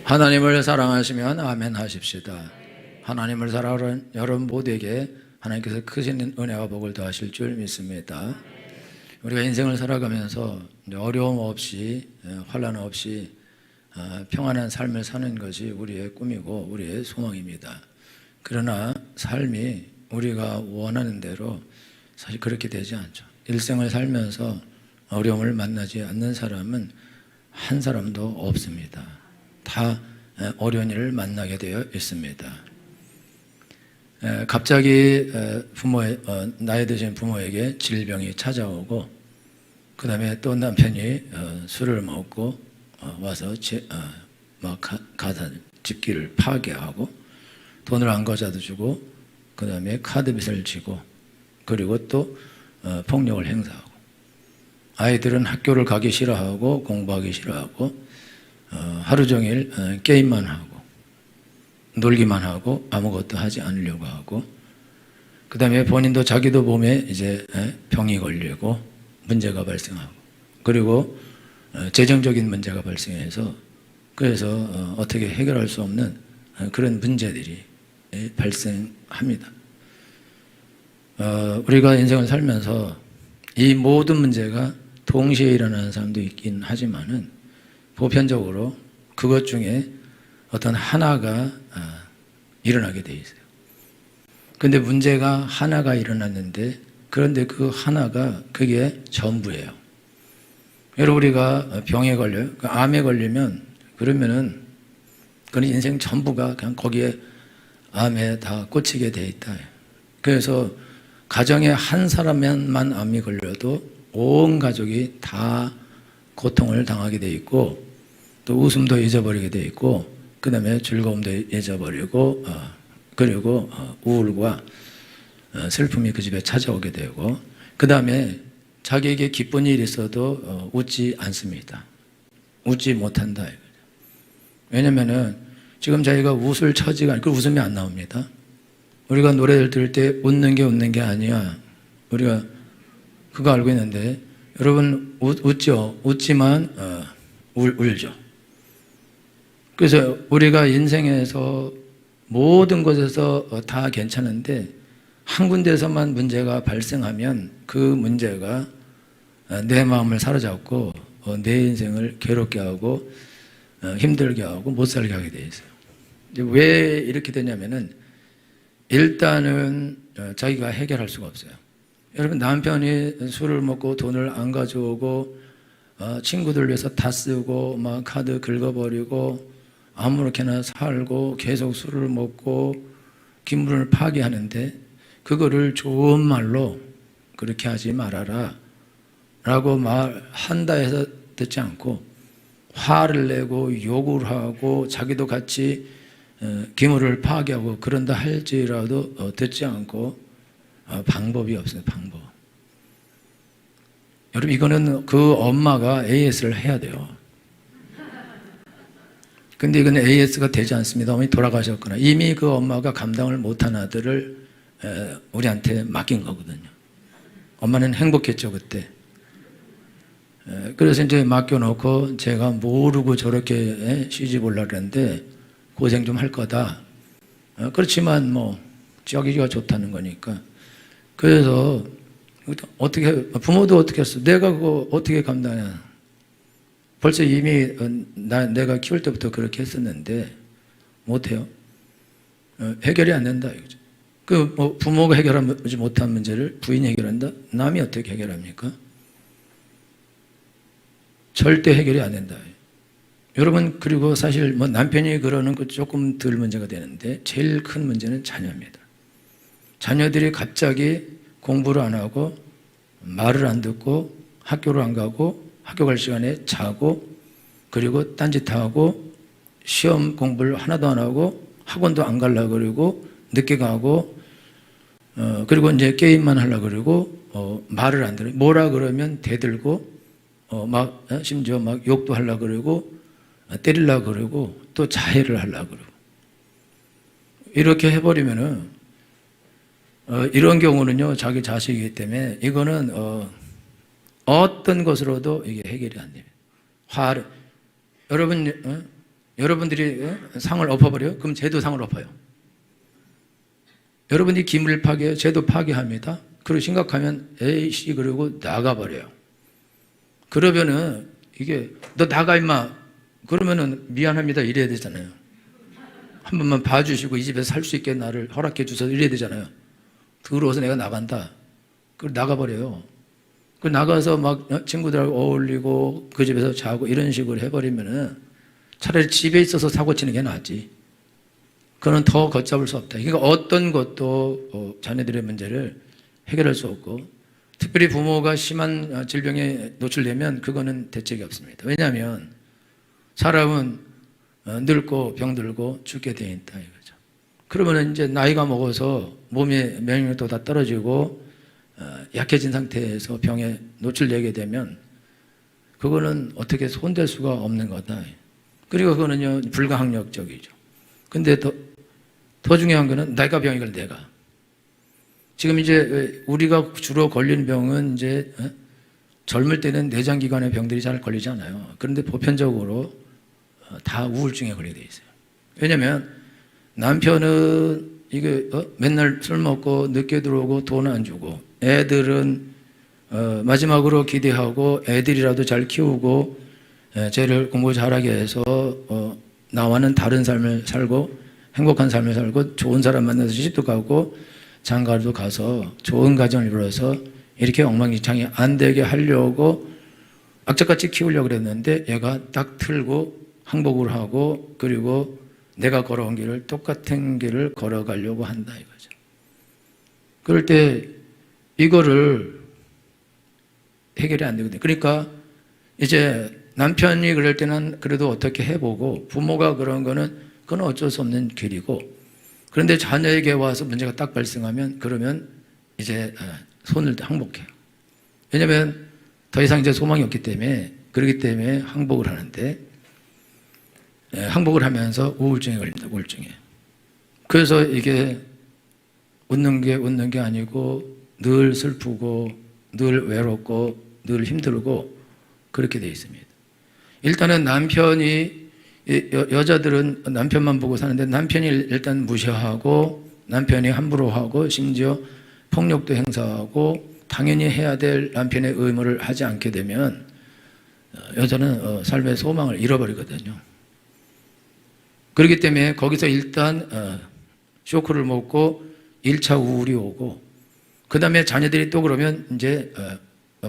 하나님을 사랑하시면 아멘 하십시다. 하나님을 사랑하는 여러분 모두에게 하나님께서 크신 은혜와 복을 더하실 줄 믿습니다. 우리가 인생을 살아가면서 어려움 없이 환난 없이 평안한 삶을 사는 것이 우리의 꿈이고 우리의 소망입니다. 그러나 삶이 우리가 원하는 대로 사실 그렇게 되지 않죠. 일생을 살면서 어려움을 만나지 않는 사람은 한 사람도 없습니다. 다 어려운 일을 만나게 되어 있습니다. 갑자기 나이 드신 부모에게 질병이 찾아오고 그 다음에 또 남편이 술을 먹고 와서 가산 집기를 파괴하고 돈을 안 가져다 주고 그 다음에 카드빚을 지고 그리고 또 폭력을 행사하고 아이들은 학교를 가기 싫어하고 공부하기 싫어하고 하루 종일 게임만 하고 놀기만 하고 아무것도 하지 않으려고 하고 그 다음에 본인도 자기도 몸에 이제 병이 걸리고 문제가 발생하고 그리고 재정적인 문제가 발생해서 그래서 어떻게 해결할 수 없는 그런 문제들이 발생합니다. 우리가 인생을 살면서 이 모든 문제가 동시에 일어나는 사람도 있긴 하지만은 보편적으로 그것 중에 어떤 하나가 일어나게 돼 있어요. 그런데 문제가 하나가 일어났는데 그런데 그 하나가 그게 전부예요. 여러분 우리가 병에 걸려요. 암에 걸리면 그러면은 그런 인생 전부가 그냥 거기에 암에 다 꽂히게 돼 있다. 그래서 가정에 한 사람만 암이 걸려도 온 가족이 다 고통을 당하게 돼 있고 또 웃음도 잊어버리게 돼 있고 그 다음에 즐거움도 잊어버리고 그리고 우울과 슬픔이 그 집에 찾아오게 되고 그 다음에 자기에게 기쁜 일이 있어도 웃지 않습니다. 웃지 못한다. 왜냐면은 지금 자기가 웃을 처지가 아니고 웃음이 안 나옵니다. 우리가 노래를 들을 때 웃는 게 아니야. 우리가 그거 알고 있는데 여러분 웃죠. 웃지만 울죠. 그래서 우리가 인생에서 모든 곳에서 다 괜찮은데 한 군데에서만 문제가 발생하면 그 문제가 내 마음을 사로잡고 내 인생을 괴롭게 하고 힘들게 하고 못 살게 하게 돼 있어요. 왜 이렇게 되냐면은 일단은 자기가 해결할 수가 없어요. 여러분 남편이 술을 먹고 돈을 안 가져오고 친구들 위해서 다 쓰고 막 카드 긁어버리고 아무렇게나 살고 계속 술을 먹고 기물을 파괴하는데 그거를 좋은 말로 그렇게 하지 말아라 라고 말한다 해서 듣지 않고 화를 내고 욕을 하고 자기도 같이 기물을 파괴하고 그런다 할지라도 듣지 않고 방법이 없어요. 방법. 여러분 이거는 그 엄마가 AS를 해야 돼요. 근데 이건 AS가 되지 않습니다. 어머니 돌아가셨거나 이미 그 엄마가 감당을 못한 아들을 우리한테 맡긴 거거든요. 엄마는 행복했죠 그때. 그래서 이제 맡겨놓고 제가 모르고 저렇게 시집 올라 그랬는데 고생 좀 할 거다. 그렇지만 뭐 저기가 좋다는 거니까. 그래서 어떻게 부모도 어떻게 했어? 내가 그거 어떻게 감당해? 벌써 이미 내가 키울 때부터 그렇게 했었는데 못해요. 해결이 안 된다 이거죠. 부모가 해결하지 못한 문제를 부인이 해결한다? 남이 어떻게 해결합니까? 절대 해결이 안 된다. 여러분 그리고 사실 남편이 그러는 거 조금 덜 문제가 되는데 제일 큰 문제는 자녀입니다. 자녀들이 갑자기 공부를 안 하고 말을 안 듣고 학교를 안 가고 학교 갈 시간에 자고 그리고 딴짓하고 시험 공부를 하나도 안 하고 학원도 안 가려고 그러고 늦게 가고 그리고 이제 게임만 하려고 그러고 말을 안 들어요. 뭐라 그러면 대들고 심지어 막 욕도 하려고 그러고 때리려고 그러고 또 자해를 하려고 그러고 이렇게 해버리면은 이런 경우는요 자기 자식이기 때문에 이거는 어떤 것으로도 이게 해결이 안 됩니다. 여러분 여러분들이 상을 엎어버려요? 그럼 쟤도 상을 엎어요. 여러분이 기밀 파괴해요? 쟤도 파괴합니다. 그리고 심각하면 에이씨 그러고 나가버려요. 그러면은 이게 너 나가 임마 그러면은 미안합니다 이래야 되잖아요. 한 번만 봐주시고 이 집에서 살 수 있게 나를 허락해 주셔서 이래야 되잖아요. 들어와서 내가 나간다. 그걸 나가버려요. 그 나가서 막 친구들하고 어울리고 그 집에서 자고 이런 식으로 해버리면은 차라리 집에 있어서 사고 치는 게 낫지. 그거는 더 걷잡을 수 없다. 그러니까 어떤 것도 자녀들의 문제를 해결할 수 없고, 특별히 부모가 심한 질병에 노출되면 그거는 대책이 없습니다. 왜냐하면 사람은 늙고 병들고 죽게 돼 있다 이거죠. 그러면 이제 나이가 먹어서 몸의免疫力도 다 떨어지고 약해진 상태에서 병에 노출되게 되면 그거는 어떻게 손댈 수가 없는 거다. 그리고 그거는요 불가항력적이죠. 근데 더 중요한 거는 내가 병이 걸 내가. 지금 이제 우리가 주로 걸리는 병은 이제 젊을 때는 내장기관의 병들이 잘 걸리지 않아요. 그런데 보편적으로 다 우울증에 걸리게 돼 있어요. 왜냐면 남편은 이게 맨날 술 먹고 늦게 들어오고 돈 안 주고, 애들은 마지막으로 기대하고 애들이라도 잘 키우고 쟤를 공부 잘하게 해서 나와는 다른 삶을 살고 행복한 삶을 살고 좋은 사람 만나서 시집도 가고 장가도 가서 좋은 가정을 이루어서 이렇게 엉망진창이 안 되게 하려고 악착같이 키우려고 그랬는데 얘가 딱 틀고 항복을 하고 그리고 내가 걸어온 길을 똑같은 길을 걸어가려고 한다 이거죠. 그럴 때 이거를 해결이 안 되거든요. 그러니까 이제 남편이 그럴 때는 그래도 어떻게 해보고 부모가 그런 거는 그건 어쩔 수 없는 길이고, 그런데 자녀에게 와서 문제가 딱 발생하면 그러면 이제 손을 항복해요. 왜냐하면 더 이상 이제 소망이 없기 때문에, 그렇기 때문에 항복을 하는데 항복을 하면서 우울증에 걸립니다. 우울증에. 그래서 이게 웃는 게 아니고 늘 슬프고 늘 외롭고 늘 힘들고 그렇게 돼 있습니다. 일단은 남편이 여자들은 남편만 보고 사는데 남편이 일단 무시하고 남편이 함부로 하고 심지어 폭력도 행사하고 당연히 해야 될 남편의 의무를 하지 않게 되면 여자는 삶의 소망을 잃어버리거든요. 그렇기 때문에 거기서 일단 쇼크를 먹고 1차 우울이 오고, 그 다음에 자녀들이 또 그러면 이제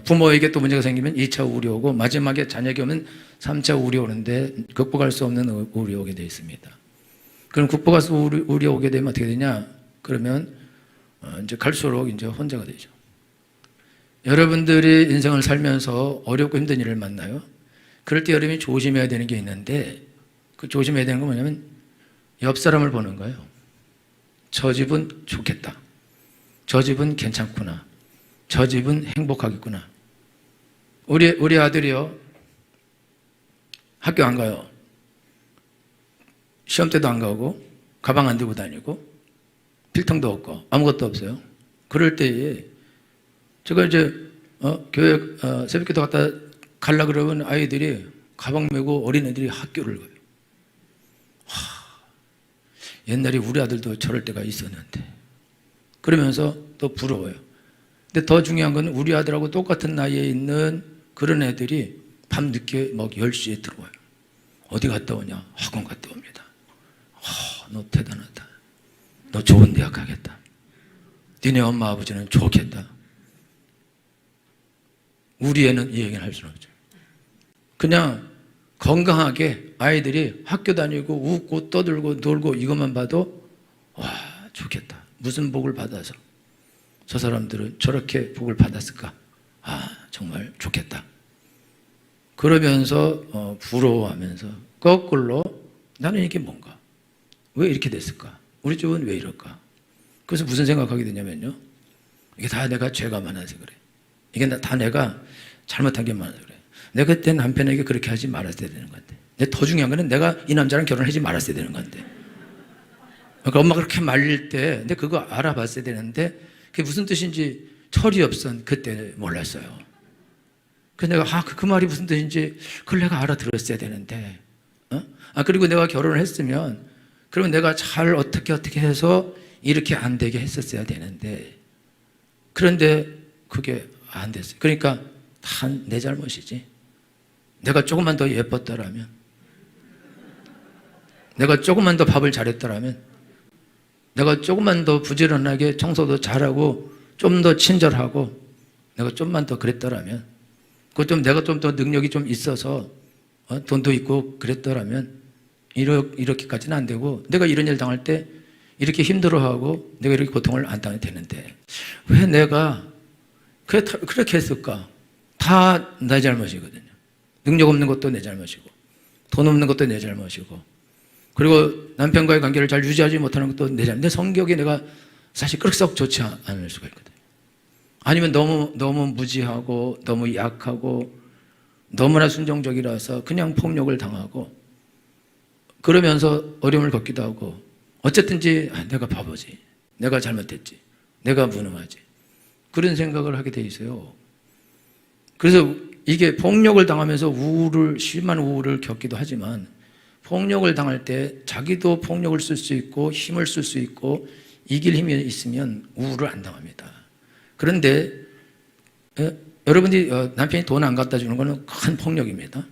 부모에게 또 문제가 생기면 2차 우울이 오고, 마지막에 자녀에게 오면 3차 우울이 오는데 극복할 수 없는 우울이 오게 되어 있습니다. 그럼 극복할 수 없는 우울이 오게 되면 어떻게 되냐? 그러면 이제 갈수록 이제 혼자가 되죠. 여러분들이 인생을 살면서 어렵고 힘든 일을 만나요. 그럴 때 여러분이 조심해야 되는 게 있는데, 그 조심해야 되는 건 뭐냐면 옆 사람을 보는 거예요. 저 집은 좋겠다. 저 집은 괜찮구나. 저 집은 행복하겠구나. 우리 아들이요, 학교 안 가요. 시험 때도 안 가고 가방 안 들고 다니고 필통도 없고 아무것도 없어요. 그럴 때에 제가 이제 교회 새벽기도 갔다 가려고 그러면 아이들이 가방 메고 어린애들이 학교를 가요. 옛날에 우리 아들도 저럴 때가 있었는데, 그러면서 또 부러워요. 근데 더 중요한 건 우리 아들하고 똑같은 나이에 있는 그런 애들이 밤늦게 막 10시에 들어와요. 어디 갔다 오냐? 학원 갔다 옵니다. 너 대단하다. 너 좋은 대학 가겠다. 니네 엄마 아버지는 좋겠다. 우리 애는 이 얘기를 할 수는 없죠. 그냥 건강하게 아이들이 학교 다니고 웃고 떠들고 놀고 이것만 봐도 와 좋겠다. 무슨 복을 받아서 저 사람들은 저렇게 복을 받았을까? 정말 좋겠다. 그러면서 부러워하면서 거꾸로 나는 이게 뭔가? 왜 이렇게 됐을까? 우리 집은 왜 이럴까? 그래서 무슨 생각하게 되냐면요, 이게 다 내가 죄가 많아서 그래. 이게 다 내가 잘못한 게 많아서 그래. 내가 그때 남편에게 그렇게 하지 말았어야 되는 건데, 근데 더 중요한 거는 내가 이 남자랑 결혼하지 말았어야 되는 건데, 그러니까 엄마가 그렇게 말릴 때 근데 그거 알아봤어야 되는데 그게 무슨 뜻인지 철이 없선 그때 몰랐어요. 그래서 내가 그 말이 무슨 뜻인지 그걸 내가 알아들었어야 되는데 그리고 내가 결혼을 했으면 그러면 내가 잘 어떻게 해서 이렇게 안 되게 했었어야 되는데, 그런데 그게 안 됐어요. 그러니까 다 내 잘못이지. 내가 조금만 더 예뻤더라면, 내가 조금만 더 밥을 잘했더라면, 내가 조금만 더 부지런하게 청소도 잘하고 좀 더 친절하고 내가 좀만 더 그랬더라면, 그것 좀 내가 좀 더 능력이 좀 있어서 돈도 있고 그랬더라면 이렇게까지는 안 되고, 내가 이런 일 당할 때 이렇게 힘들어하고 내가 이렇게 고통을 안 당해도 되는데 왜 내가 그렇게 했을까? 다 내 잘못이거든요. 능력 없는 것도 내 잘못이고, 돈 없는 것도 내 잘못이고, 그리고 남편과의 관계를 잘 유지하지 못하는 것도 내 잘못. 내 성격이 내가 사실 그렇게 썩 좋지 않을 수가 있거든요. 아니면 너무 무지하고 너무 약하고 너무나 순종적이라서 그냥 폭력을 당하고, 그러면서 어려움을 겪기도 하고, 어쨌든지 내가 바보지, 내가 잘못했지, 내가 무능하지, 그런 생각을 하게 돼 있어요. 그래서 이게 폭력을 당하면서 심한 우울을 겪기도 하지만, 폭력을 당할 때 자기도 폭력을 쓸 수 있고 힘을 쓸 수 있고 이길 힘이 있으면 우울을 안 당합니다. 그런데 여러분들이 남편이 돈 안 갖다 주는 거는 큰 폭력입니다.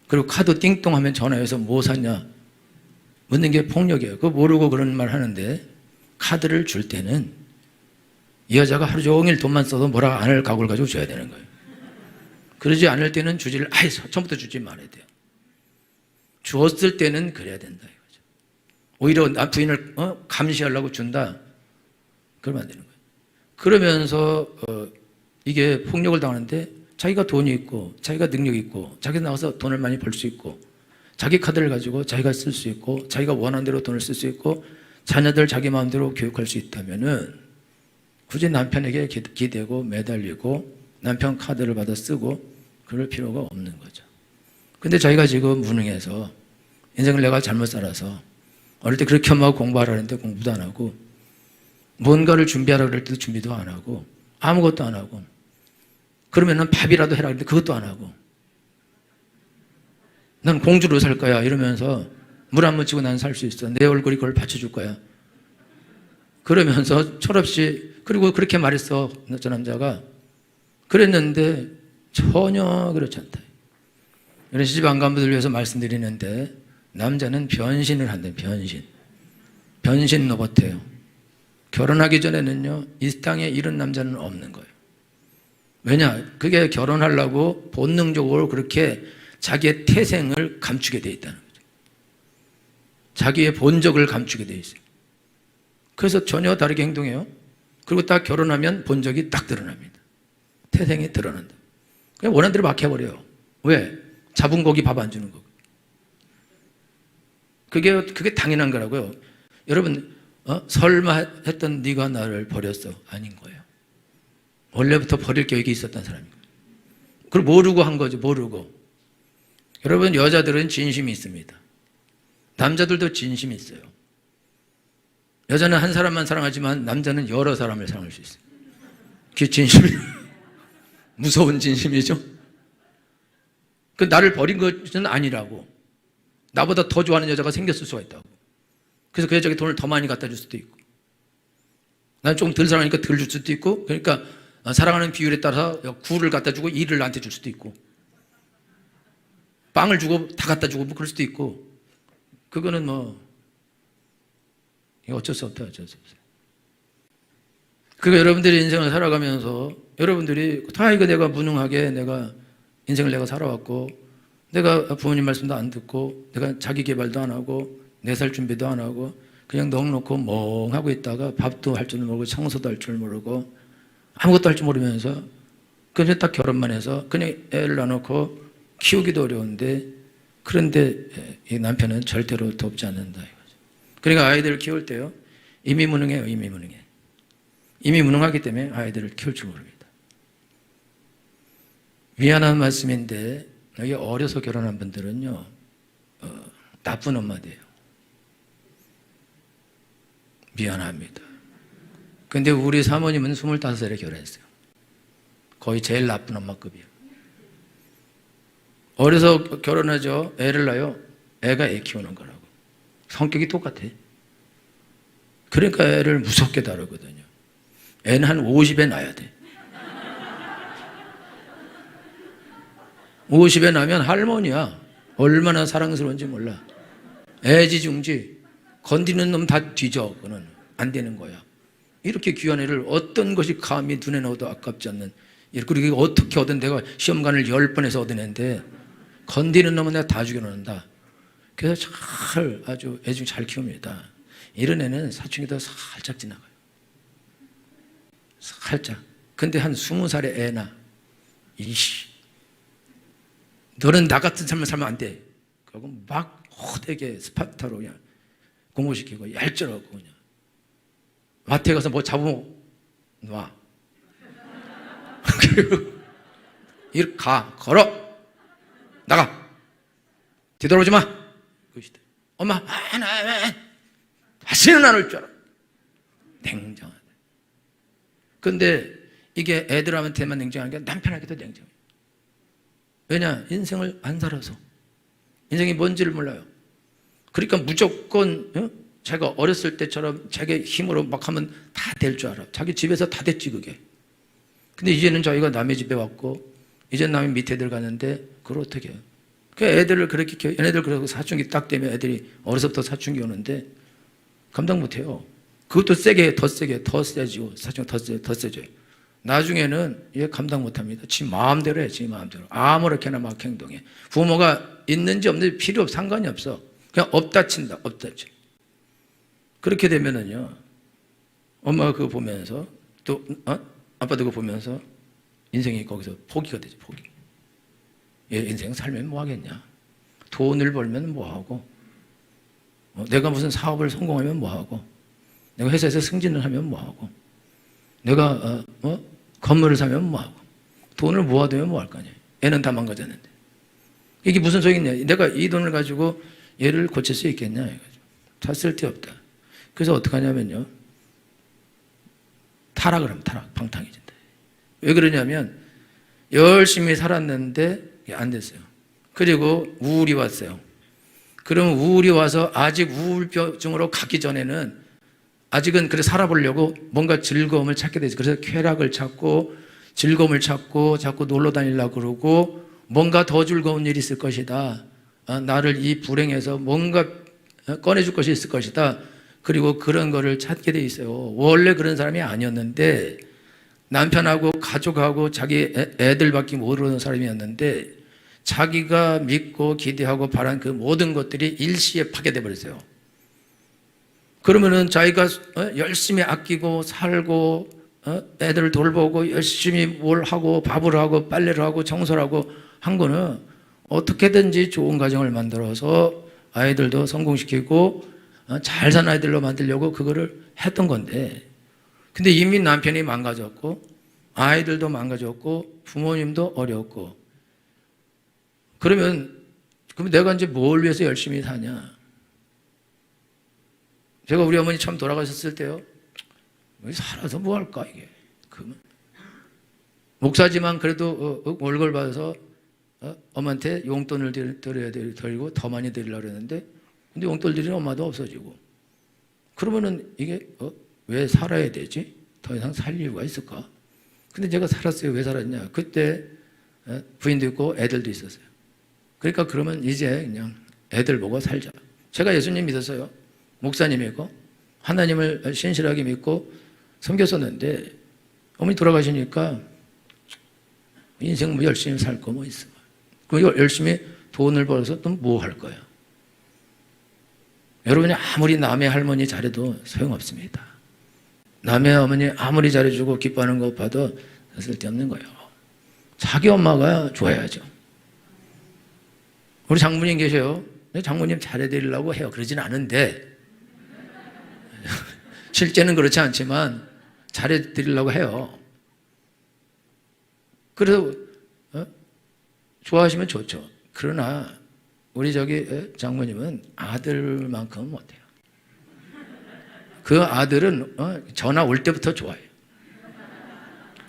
그리고 카드 띵동하면 전화해서 뭐 샀냐 묻는 게 폭력이에요. 그거 모르고 그런 말 하는데, 카드를 줄 때는 이 여자가 하루 종일 돈만 써도 뭐라 안 할 각오를 가지고 줘야 되는 거예요. 그러지 않을 때는 주지를 아예 처음부터 주지 말아야 돼요. 주었을 때는 그래야 된다 이거죠. 오히려 부인을 감시하려고 준다, 그러면 안 되는 거예요. 그러면서 이게 폭력을 당하는데, 자기가 돈이 있고 자기가 능력이 있고 자기가 나와서 돈을 많이 벌 수 있고 자기 카드를 가지고 자기가 쓸 수 있고 자기가 원하는 대로 돈을 쓸 수 있고 자녀들 자기 마음대로 교육할 수 있다면은 굳이 남편에게 기대고 매달리고 남편 카드를 받아 쓰고 그럴 필요가 없는 거죠. 근데 자기가 지금 무능해서 인생을 내가 잘못 살아서 어릴 때 그렇게 엄마가 공부하라는데 공부도 안 하고, 뭔가를 준비하라 그럴 때도 준비도 안 하고 아무것도 안 하고, 그러면은 밥이라도 해라 그랬는데 그것도 안 하고, 난 공주로 살 거야 이러면서 물 안 묻히고 난 살 수 있어, 내 얼굴이 그걸 받쳐줄 거야 그러면서 철없이, 그리고 그렇게 말했어 저 남자가. 그랬는데 전혀 그렇지 않다. 이런 시집 안 간 분들 위해서 말씀드리는데, 남자는 변신을 한다. 변신 로봇이에요. 결혼하기 전에는요 이 땅에 이런 남자는 없는 거예요. 왜냐? 그게 결혼하려고 본능적으로 그렇게 자기의 태생을 감추게 돼 있다는 거죠. 자기의 본적을 감추게 돼 있어요. 그래서 전혀 다르게 행동해요. 그리고 딱 결혼하면 본적이 딱 드러납니다. 태생이 드러난다. 그냥 원하는 대로 막 해버려요. 왜? 잡은 고기 밥 안 주는 거. 그게 당연한 거라고요. 여러분, 설마 했던 네가 나를 버렸어. 아닌 거예요. 원래부터 버릴 계획이 있었던 사람이고. 그걸 모르고 한 거죠. 모르고. 여러분, 여자들은 진심이 있습니다. 남자들도 진심이 있어요. 여자는 한 사람만 사랑하지만 남자는 여러 사람을 사랑할 수 있어요. 그게 진심이에요. 무서운 진심이죠. 그 나를 버린 것은 아니라고. 나보다 더 좋아하는 여자가 생겼을 수가 있다고. 그래서 그 여자에게 돈을 더 많이 갖다 줄 수도 있고, 난 조금 덜 사랑하니까 덜 줄 수도 있고, 그러니까 사랑하는 비율에 따라서 굴을 갖다 주고 일을 나한테 줄 수도 있고, 빵을 주고 다 갖다 주고 뭐 그럴 수도 있고, 그거는 뭐 어쩔 수 없다. 어쩔 수 없어요. 그러니까 여러분들이 인생을 살아가면서 여러분들이 다 이거 내가 무능하게 내가 인생을 내가 살아왔고, 내가 부모님 말씀도 안 듣고, 내가 자기 개발도 안 하고, 내 살 준비도 안 하고, 그냥 넉넉고 멍하고 있다가 밥도 할 줄 모르고, 청소도 할 줄 모르고, 아무것도 할 줄 모르면서, 그냥 딱 결혼만 해서 그냥 애를 낳아놓고 키우기도 어려운데, 그런데 이 남편은 절대로 돕지 않는다 이거죠. 그러니까 아이들을 키울 때요, 이미 무능해요. 이미 무능하기 때문에 아이들을 키울 줄 모릅니다. 미안한 말씀인데, 여기 어려서 결혼한 분들은요 나쁜 엄마들이에요. 미안합니다. 근데 우리 사모님은 25살에 결혼했어요. 거의 제일 나쁜 엄마급이에요. 어려서 결혼하죠. 애를 낳아요. 애가 애 키우는 거라고. 성격이 똑같아. 그러니까 애를 무섭게 다루거든요. 애는 한 50에 낳아야 돼. 50에 나면 할머니야. 얼마나 사랑스러운지 몰라. 애지중지 건드리는 놈 다 뒤져. 그는 안 되는 거야. 이렇게 귀한 애를 어떤 것이 감히 눈에 넣어도 아깝지 않는, 그리고 어떻게 얻은, 내가 시험관을 10번에서 얻은 애인데 건드리는 놈은 내가 다 죽여놓는다. 그래서 잘 아주 애중 잘 키웁니다. 이런 애는 사춘기 더 살짝 지나가요. 살짝. 근데 한 20살의 애나, 이씨, 너는 나 같은 삶을 살면 안 돼. 그러고 막 호되게 스파르타로 그냥 공부시키고 얄짤하고 그냥 마트에 가서 뭐 잡으면 놔. 그리고 이렇게 걸어 나가, 뒤돌아오지 마. 그것이다. 엄마 다시는 안 올 줄 알아. 냉정하다. 근데 이게 애들한테만 냉정한 게 남편에게도 냉정해. 왜냐? 인생을 안 살아서. 인생이 뭔지를 몰라요. 그러니까 무조건 자기가 어렸을 때처럼 자기 힘으로 막 하면 다 될 줄 알아. 자기 집에서 다 됐지 그게. 근데 이제는 자기가 남의 집에 왔고 이제 남의 밑에 들어가는데 그걸 어떻게 해요? 그 애들을 그렇게 얘네들 그러고 사춘기 딱 되면 애들이 어려서부터 사춘기 오는데 감당 못해요. 그것도 세게 더 세게 더 세지고 사춘기 더 세져요. 나중에는 얘 감당 못합니다. 지 마음대로 해. 지 마음대로 아무렇게나 막 행동해. 부모가 있는지 없는지 필요 없어. 상관이 없어. 그냥 업다친다. 업다쳐. 그렇게 되면은요, 엄마가 그거 보면서 또 아빠도 그거 보면서 인생이 거기서 포기가 되죠. 포기. 얘 인생 살면 뭐 하겠냐? 돈을 벌면 뭐 하고, 내가 무슨 사업을 성공하면 뭐 하고, 내가 회사에서 승진을 하면 뭐 하고, 내가 건물을 사면 뭐 하고, 돈을 모아두면 뭐 할 거 아니야? 애는 다 망가졌는데. 이게 무슨 소용이냐? 내가 이 돈을 가지고 얘를 고칠 수 있겠냐? 다 쓸데없다. 그래서 어떻게 하냐면요, 타락을 하면 방탕해진다. 왜 그러냐면 열심히 살았는데 안 됐어요. 그리고 우울이 왔어요. 그러면 우울이 와서 아직 우울증으로 가기 전에는 아직은 그래 살아보려고 뭔가 즐거움을 찾게 되죠. 그래서 쾌락을 찾고 즐거움을 찾고 자꾸 놀러 다니려고 그러고 뭔가 더 즐거운 일이 있을 것이다. 나를 이 불행에서 뭔가 꺼내줄 것이 있을 것이다. 그리고 그런 거를 찾게 돼 있어요. 원래 그런 사람이 아니었는데 남편하고 가족하고 자기 애들밖에 모르는 사람이었는데 자기가 믿고 기대하고 바란 그 모든 것들이 일시에 파괴돼 버렸어요. 그러면은 자기가 열심히 아끼고 살고 애들을 돌보고 열심히 뭘 하고 밥을 하고 빨래를 하고 청소를 하고 한 거는 어떻게든지 좋은 가정을 만들어서 아이들도 성공시키고 잘 사는 아이들로 만들려고 그거를 했던 건데, 근데 이미 남편이 망가졌고 아이들도 망가졌고 부모님도 어렵고, 그럼 내가 이제 뭘 위해서 열심히 사냐? 제가 우리 어머니 처음 돌아가셨을 때요, 살아서 뭐 할까 이게. 목사지만 그래도 월급을 받아서 엄마한테 용돈을 드리고 더 많이 드리려고 그랬는데, 근데 용돈 드리는 엄마도 없어지고, 그러면은 이게 왜 살아야 되지? 더 이상 살 이유가 있을까? 근데 제가 살았어요. 왜 살았냐? 그때 부인도 있고 애들도 있었어요. 그러니까 그러면 이제 그냥 애들 보고 살자. 제가 예수님 믿었어요. 목사님이고 하나님을 신실하게 믿고 섬겼었는데 어머니 돌아가시니까 인생 뭐 열심히 살 거 뭐 있어. 그 열심히 돈을 벌어서 또 뭐 할 거야? 여러분이 아무리 남의 할머니 잘해도 소용없습니다. 남의 어머니 아무리 잘해주고 기뻐하는 거 봐도 쓸데없는 거예요. 자기 엄마가 좋아야죠. 우리 장모님 계세요. 장모님 잘해드리려고 해요. 그러진 않은데 실제는 그렇지 않지만 잘해드리려고 해요. 그래서 좋아하시면 좋죠. 그러나 우리 장모님은 아들만큼은 못해요. 그 아들은 전화 올 때부터 좋아해요.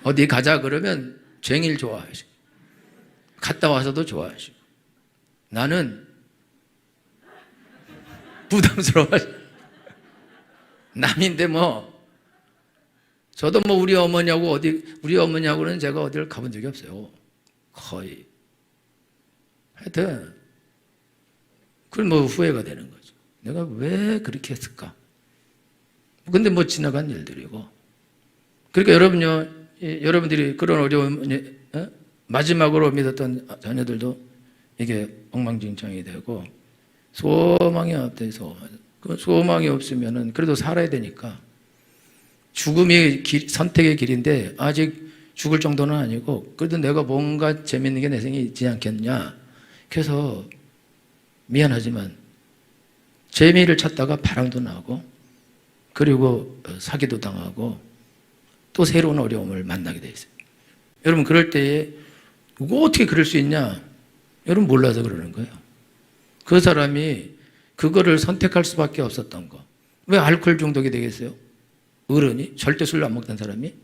어디 가자 그러면 종일 좋아하시고 갔다 와서도 좋아하시고. 나는 부담스러워. 남인데 저도 우리 어머니하고는 제가 어디를 가본 적이 없어요. 거의. 하여튼, 그건 후회가 되는 거죠. 내가 왜 그렇게 했을까? 근데 지나간 일들이고. 그러니까 여러분들이 그런 어려움, 마지막으로 믿었던 자녀들도 이게 엉망진창이 되고, 소망이 없대서, 소망이 없으면은 그래도 살아야 되니까, 죽음이 선택의 길인데, 아직 죽을 정도는 아니고, 그래도 내가 뭔가 재밌는 게 내 생에 있지 않겠냐. 그래서, 미안하지만, 재미를 찾다가 바람도 나고, 그리고 사기도 당하고, 또 새로운 어려움을 만나게 돼 있어요. 여러분, 그럴 때에, 어떻게 그럴 수 있냐? 여러분, 몰라서 그러는 거예요. 그 사람이 그거를 선택할 수밖에 없었던 거. 왜 알코올 중독이 되겠어요? 어른이? 절대 술 안 먹던 사람이?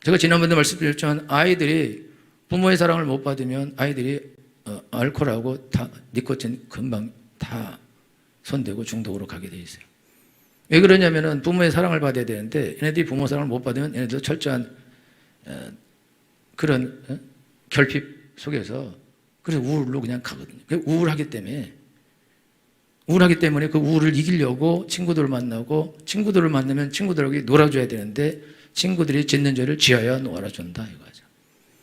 제가 지난번에 말씀드렸지만 아이들이 부모의 사랑을 못 받으면 아이들이 알코올하고 니코틴 금방 다 손대고 중독으로 가게 돼 있어요. 왜 그러냐면은 부모의 사랑을 받아야 되는데 얘네들이 부모 사랑을 못 받으면 얘네들 철저한 그런 결핍 속에서 그래서 우울로 그냥 가거든요. 우울하기 때문에 그 우울을 이기려고 친구들을 만나고 친구들을 만나면 친구들에게 놀아줘야 되는데 친구들이 짓는 죄를 지어야 놀아준다 이거죠.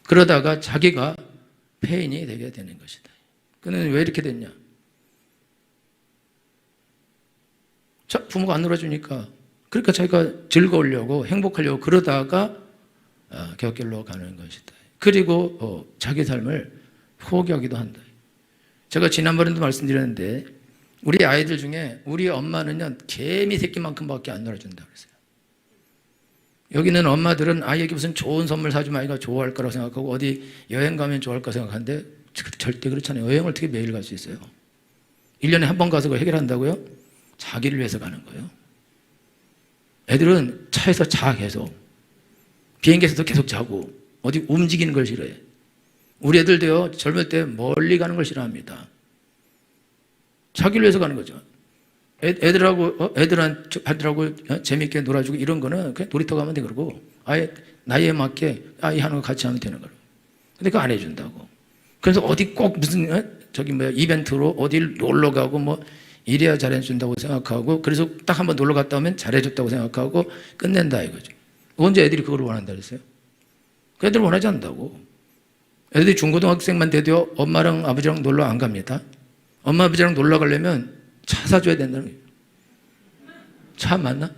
그러다가 자기가 폐인이 되게 되는 것이다. 그는 왜 이렇게 됐냐? 부모가 안 놀아주니까 그러니까 자기가 즐거우려고 행복하려고 그러다가 곁길로 가는 것이다. 그리고 자기 삶을 포기하기도 한다. 제가 지난번에도 말씀드렸는데 우리 아이들 중에 우리 엄마는요 개미 새끼만큼밖에 안 놀아준다고 그랬어요. 여기는 엄마들은 아이에게 무슨 좋은 선물 사주면 아이가 좋아할 거라고 생각하고 어디 여행 가면 좋아할 거라고 생각하는데 절대 그렇잖아요. 여행을 어떻게 매일 갈 수 있어요? 1년에 한 번 가서 그거 해결한다고요? 자기를 위해서 가는 거예요. 애들은 차에서 자 계속. 비행기에서도 계속 자고 어디 움직이는 걸 싫어해. 우리 애들도요 젊을 때 멀리 가는 걸 싫어합니다. 자기를 위해서 가는 거죠. 애들하고 재밌게 놀아주고 이런 거는 그냥 놀이터 가면 돼 그러고 아예 나이에 맞게 아이 하는 거 같이 하면 되는 거예요. 근데 그거 안 해준다고. 그래서 어디 꼭 무슨 이벤트로 어딜 놀러 가고 이래야 잘해준다고 생각하고 그래서 딱 한번 놀러 갔다 오면 잘해줬다고 생각하고 끝낸다 이거죠. 언제 애들이 그걸 원한다 그랬어요? 그 애들 원하지 않는다고. 애들이 중고등학생만 돼도 엄마랑 아버지랑 놀러 안 갑니다. 엄마 아버지랑 놀러 가려면 차 사줘야 된다는 거예요. 차 맞나?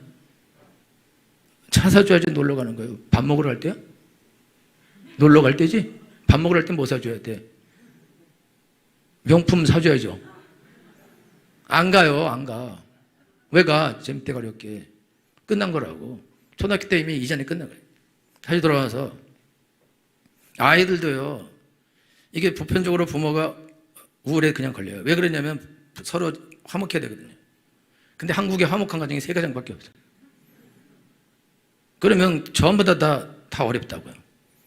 차 사줘야지 놀러 가는 거예요. 밥 먹으러 갈 때야? 놀러 갈 때지? 밥 먹으러 갈 때 뭐 사줘야 돼? 명품 사줘야죠. 안 가요, 안 가. 왜 가? 재밌대 가렵게. 끝난 거라고. 초등학교 때 이미 이전에 끝난 거예요. 다시 돌아와서 아이들도요, 이게 보편적으로 부모가 우울에 그냥 걸려요. 왜 그러냐면 서로 화목해야 되거든요. 근데 한국의 화목한 가정이 3가정밖에 없어요. 그러면 전부 다 어렵다고요.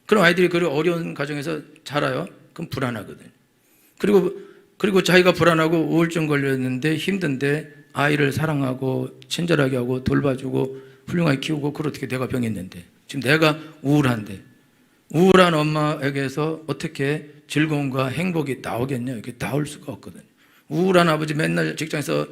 그럼 아이들이 그 어려운 가정에서 자라요? 그럼 불안하거든요. 그리고 자기가 불안하고 우울증 걸렸는데 힘든데 아이를 사랑하고 친절하게 하고 돌봐주고 훌륭하게 키우고 그걸 어떻게 내가 병했는데 지금 내가 우울한데 우울한 엄마에게서 어떻게 즐거움과 행복이 나오겠냐? 이렇게 나올 수가 없거든요. 우울한 아버지 맨날 직장에서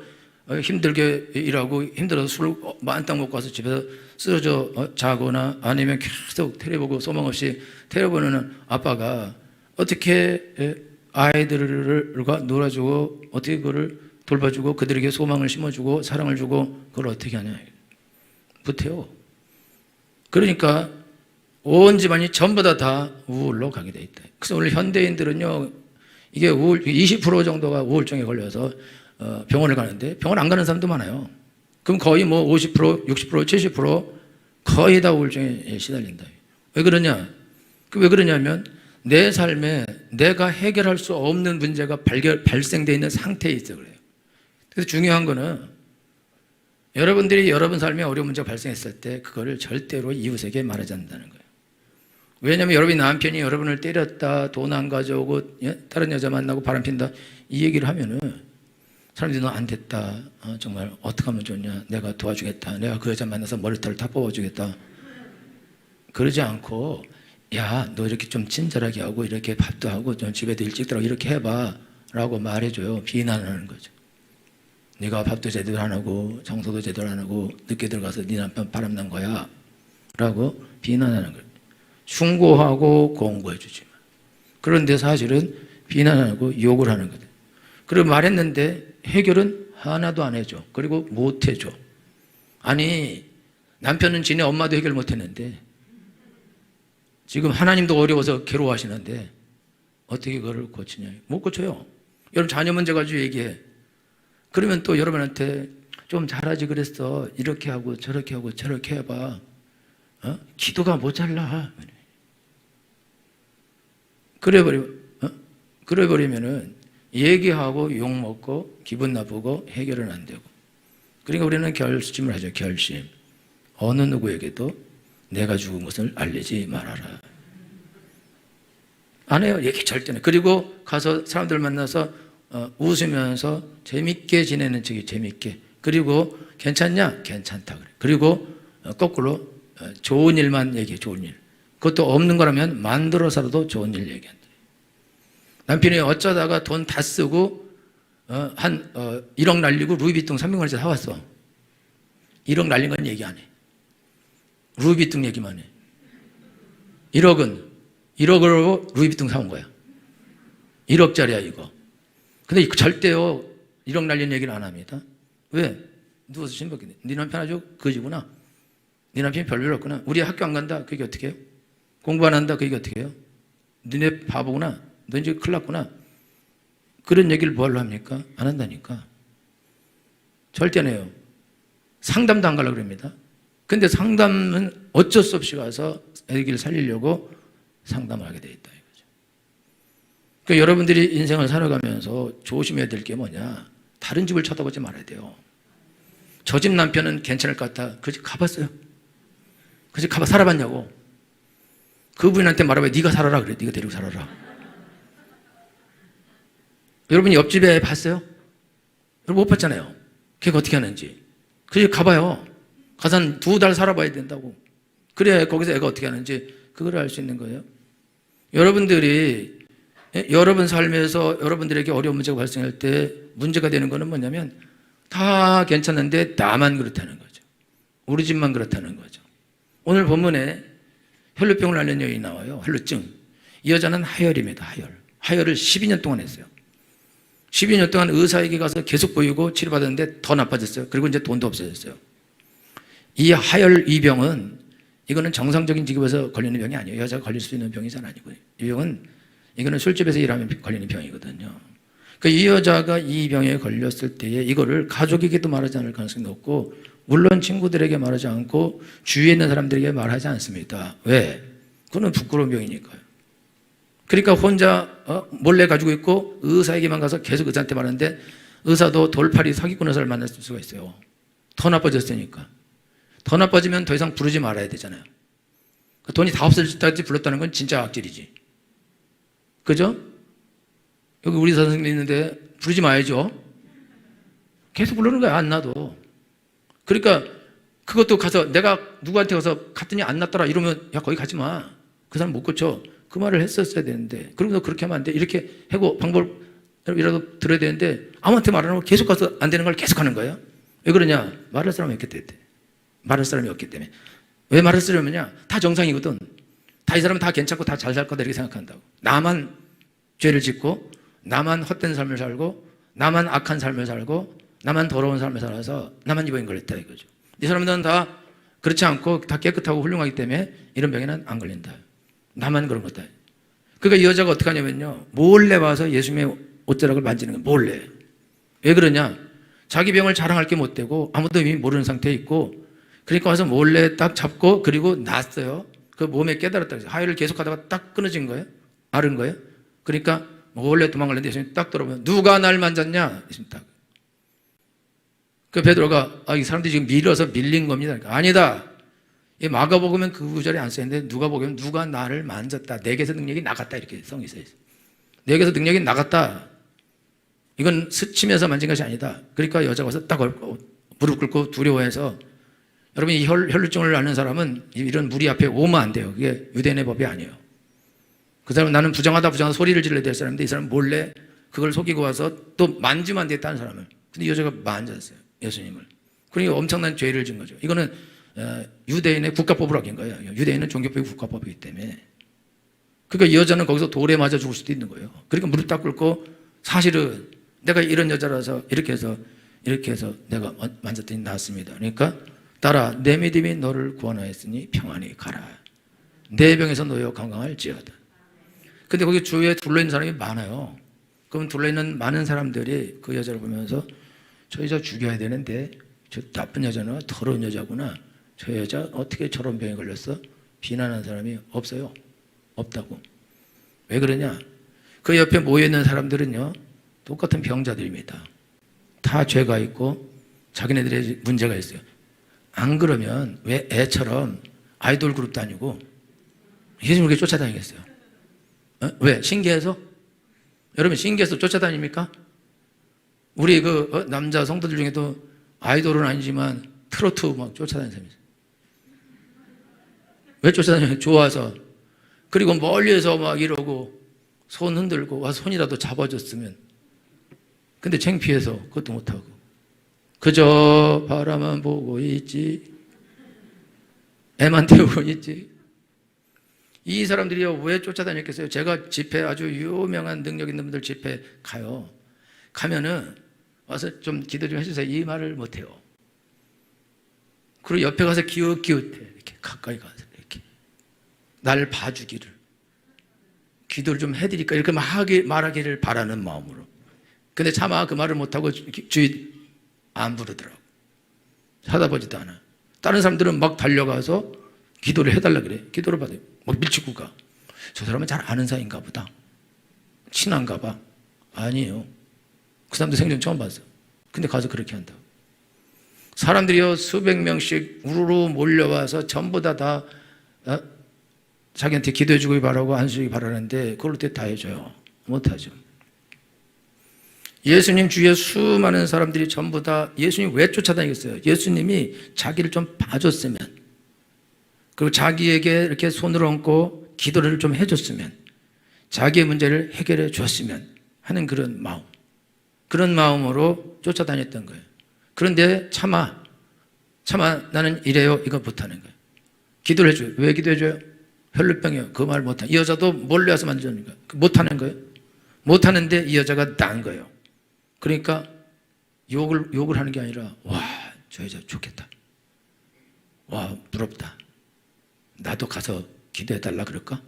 힘들게 일하고 힘들어서 술 만땅 먹고 와서 집에서 쓰러져 자거나 아니면 계속 텔레보고 소망 없이 텔레보는 아빠가 어떻게 아이들과 놀아주고 어떻게 그거를 돌봐주고 그들에게 소망을 심어주고 사랑을 주고 그걸 어떻게 하냐? 못해요. 그러니까 온 집안이 전부 다 우울로 가게 돼 있다. 그래서 오늘 현대인들은요, 이게 20% 정도가 우울증에 걸려서 병원을 가는데 병원 안 가는 사람도 많아요. 그럼 거의 50%, 60%, 70% 거의 다 우울증에 시달린다. 왜 그러냐? 왜 그러냐면 내 삶에 내가 해결할 수 없는 문제가 발생되어 있는 상태에 있어 그래요. 그래서 중요한 거는 여러분들이 여러분 삶에 어려운 문제가 발생했을 때 그거를 절대로 이웃에게 말하지 않는다는 거예요. 왜냐하면 여러분이 남편이 여러분을 때렸다, 돈 안 가져오고 다른 여자 만나고 바람핀다 이 얘기를 하면은 사람들이 너 안 됐다. 정말 어떻게 하면 좋냐. 내가 도와주겠다. 내가 그 여자 만나서 머리털을 다 뽑아주겠다. 그러지 않고 야, 너 이렇게 좀 친절하게 하고 이렇게 밥도 하고 좀 집에도 일찍 들어가고 이렇게 해봐 라고 말해줘요. 비난하는 거죠. 네가 밥도 제대로 안 하고 청소도 제대로 안 하고 늦게 들어가서 네 남편 바람난 거야 라고 비난하는 거예요. 충고하고 공고해 주지만. 그런데 사실은 비난하고 욕을 하는 거예요. 그리고 말했는데 해결은 하나도 안 해줘. 그리고 못 해줘. 아니, 남편은 지네 엄마도 해결 못 했는데 지금 하나님도 어려워서 괴로워하시는데 어떻게 그걸 고치냐. 못 고쳐요. 여러분 자녀 문제 가지고 얘기해. 그러면 또 여러분한테 좀 잘하지 그랬어. 이렇게 하고 저렇게 하고 저렇게 해봐. 기도가 모자라. 그래버리면은 얘기하고 욕먹고 기분 나쁘고 해결은 안 되고. 그러니까 우리는 결심을 하죠. 결심. 어느 누구에게도 내가 죽은 것을 알리지 말아라. 안 해요. 얘기 절대는. 그리고 가서 사람들 만나서 웃으면서 재밌게 지내는 척이 재밌게. 그리고 괜찮냐? 괜찮다 그래. 그리고 거꾸로 좋은 일만 얘기해. 좋은 일. 그것도 없는 거라면 만들어서라도 좋은 일 얘기한다. 남편이 어쩌다가 돈 다 쓰고 1억 날리고 루이비통 300만원짜리 사왔어. 1억 날린 건 얘기 안 해. 루이비통 얘기만 해. 1억으로 루이비통 사온 거야. 1억짜리야 이거. 근데 절대요 1억 날린 얘기를 안 합니다. 왜? 누워서 신박해. 네 남편 아주 거지구나. 네 남편이 별로였구나. 우리 학교 안 간다. 그게 어떻게 해요? 공부 안 한다. 그게 어떻게 해요? 너네 바보구나. 너 이제 큰일 났구나. 그런 얘기를 뭘로 합니까? 안 한다니까. 절대 안 해요. 상담도 안 가려고 그럽니다. 근데 상담은 어쩔 수 없이 가서 애기를 살리려고 상담을 하게 돼 있다 이거죠. 그러니까 여러분들이 인생을 살아가면서 조심해야 될 게 뭐냐. 다른 집을 쳐다보지 말아야 돼요. 저 집 남편은 괜찮을 것 같아. 그 집 가봤어요. 그 집 가봐 살아봤냐고. 그분한테 말하면 네가 살아라 그래. 네가 데리고 살아라. 여러분이 옆집에 봤어요? 여러분 못 봤잖아요. 걔가 어떻게 하는지. 그 집 가봐요. 가서 한 2달 살아봐야 된다고. 그래야 거기서 애가 어떻게 하는지 그걸 알 수 있는 거예요. 여러분들이 여러분 삶에서 여러분들에게 어려운 문제가 발생할 때 문제가 되는 거는 뭐냐면 다 괜찮은데 나만 그렇다는 거죠. 우리 집만 그렇다는 거죠. 오늘 본문에 혈루병을 앓는 여인이 나와요. 혈루증. 이 여자는 하혈입니다. 하혈을 12년 동안 했어요. 12년 동안 의사에게 가서 계속 보이고 치료받았는데 더 나빠졌어요. 그리고 이제 돈도 없어졌어요. 이 하혈 이 병은 이거는 정상적인 직업에서 걸리는 병이 아니에요. 여자가 걸릴 수 있는 병이 잘 아니고요. 이 병은 이거는 술집에서 일하면 걸리는 병이거든요. 그러니까 이 여자가 이 병에 걸렸을 때에 이거를 가족에게도 말하지 않을 가능성이 높고 물론 친구들에게 말하지 않고 주위에 있는 사람들에게 말하지 않습니다. 왜? 그거는 부끄러운 병이니까요. 그러니까 혼자 몰래 가지고 있고 의사에게만 가서 계속 의사한테 말하는데 의사도 돌팔이 사기꾼 의사를 만날 수가 있어요. 더 나빠졌으니까. 더 나빠지면 더 이상 부르지 말아야 되잖아요. 돈이 다 없어질 때까지 불렀다는 건 진짜 악질이지. 그죠? 여기 우리 선생님 있는데 부르지 마야죠. 계속 부르는 거야. 안 놔도. 그러니까 그것도 가서 내가 누구한테 가서 갔더니 안 낫더라 이러면 야 거기 가지 마. 그 사람 못 고쳐. 그 말을 했었어야 되는데 그리고 너 그렇게 하면 안 돼. 이렇게 하고 방법이라도 들어야 되는데 아무한테 말 안 하고 계속 가서 안 되는 걸 계속 하는 거예요. 왜 그러냐? 말할 사람이 없기 때문에. 말할 사람이 없기 때문에. 왜 말을 쓰려면요? 다 정상이거든. 다 이 사람은 다 괜찮고 다 잘 살 거다 이렇게 생각한다고. 나만 죄를 짓고 나만 헛된 삶을 살고 나만 악한 삶을 살고 나만 더러운 삶을 살아서 나만 이 병에 걸렸다 이거죠. 이 사람들은 다 그렇지 않고 다 깨끗하고 훌륭하기 때문에 이런 병에는 안 걸린다. 나만 그런 거다. 그러니까 이 여자가 어떻게 하냐면요. 몰래 와서 예수님의 옷자락을 만지는 거예요. 몰래. 왜 그러냐? 자기 병을 자랑할 게 못 되고 아무도 이미 모르는 상태에 있고 그러니까 와서 몰래 딱 잡고 그리고 놨어요. 그 몸에 깨달았다. 하혈을 계속 하다가 딱 끊어진 거예요. 앓은 거예요. 그러니까 몰래 도망가려는데 예수님 딱 들어보면 누가 날 만졌냐? 예수님 딱. 그 베드로가 이 사람들이 지금 밀어서 밀린 겁니다. 그러니까 아니다. 이 마가복음은 그 구절에 안 써있는데 누가 보면 누가 나를 만졌다. 내게서 능력이 나갔다 이렇게 성이 써있어요. 내게서 능력이 나갔다. 이건 스치면서 만진 것이 아니다. 그러니까 여자가 와서 딱 얹고 무릎 꿇고 두려워해서, 여러분 이 혈루증을 앓는 사람은 이런 무리 앞에 오면 안 돼요. 그게 유대인의 법이 아니에요. 그 사람은 나는 부정하다 소리를 질러야 될 사람인데, 이 사람은 몰래 그걸 속이고 와서 또 만지면 안 됐다는 사람을. 근데 여자가 만졌어요, 예수님을. 그러니까 엄청난 죄를 진 거죠. 이거는 유대인의 국가법으로 어긴 거예요. 유대인은 종교법이 국가법이기 때문에. 그러니까 이 여자는 거기서 돌에 맞아 죽을 수도 있는 거예요. 그러니까 무릎 딱 꿇고, 사실은 내가 이런 여자라서 이렇게 해서 내가 만졌더니 낫습니다. 그러니까 따라 내 믿음이 너를 구원하였으니 평안히 가라. 내 병에서 놓여 건강할지어다. 근데 거기 주위에 둘러있는 사람이 많아요. 그럼 둘러있는 많은 사람들이 그 여자를 보면서 저 여자 죽여야 되는데, 저 나쁜 여자나 더러운 여자구나, 저 여자 어떻게 저런 병에 걸렸어? 비난하는 사람이 없어요. 없다고. 왜 그러냐? 그 옆에 모여있는 사람들은요, 똑같은 병자들입니다. 다 죄가 있고 자기네들의 문제가 있어요. 안 그러면 왜 애처럼 아이돌 그룹 다니고 예수님을 그렇게 쫓아다니겠어요? 왜? 신기해서? 여러분 신기해서 쫓아다닙니까? 우리 남자 성도들 중에도 아이돌은 아니지만 트로트 막 쫓아다니는 사람이 있어요. 왜 쫓아다녀요? 좋아서. 그리고 멀리에서 막 이러고 손 흔들고 와서 손이라도 잡아줬으면. 근데 창피해서 그것도 못하고 그저 바라만 보고 있지, 애만 태우고 있지. 이 사람들이요, 왜 쫓아다녔겠어요? 제가 집회, 아주 유명한 능력 있는 분들 집회 가면은 와서 좀 기도 좀 해주세요, 이 말을 못해요. 그리고 옆에 가서 기웃기웃해. 이렇게 가까이 가서 이렇게 날 봐주기를, 기도를 좀 해드릴까, 이렇게 말하기를 바라는 마음으로. 근데 차마 그 말을 못하고 주위 안 부르더라고. 쳐다보지도 않아. 다른 사람들은 막 달려가서 기도를 해달라 그래. 기도를 받아요. 막 밀치고 가. 저 사람은 잘 아는 사이인가 보다, 친한가 봐. 아니에요. 그 사람도 생전 처음 봤어. 근데 가서 그렇게 한다. 사람들이요, 수백 명씩 우르르 몰려와서 전부 다 자기한테 기도해주길 바라고 안수주길 바라는데 그걸 어떻게 다 해줘요? 못하죠. 예수님 주위에 수많은 사람들이 전부 다 예수님 왜 쫓아다니겠어요? 예수님이 자기를 좀 봐줬으면, 그리고 자기에게 이렇게 손을 얹고 기도를 좀 해줬으면, 자기의 문제를 해결해 줬으면 하는 그런 마음, 그런 마음으로 쫓아다녔던 거예요. 그런데 차마 나는 이래요, 이거 못하는 거예요. 기도를 해줘요. 왜 기도해줘요? 혈루병이에요. 그 말 못하는. 이 여자도 몰래 와서 만져주는 거예요. 못하는 거예요. 못하는데 이 여자가 나은 거예요. 그러니까 욕을 하는 게 아니라, 와, 저 여자 좋겠다, 와, 부럽다, 나도 가서 기도해달라 그럴까?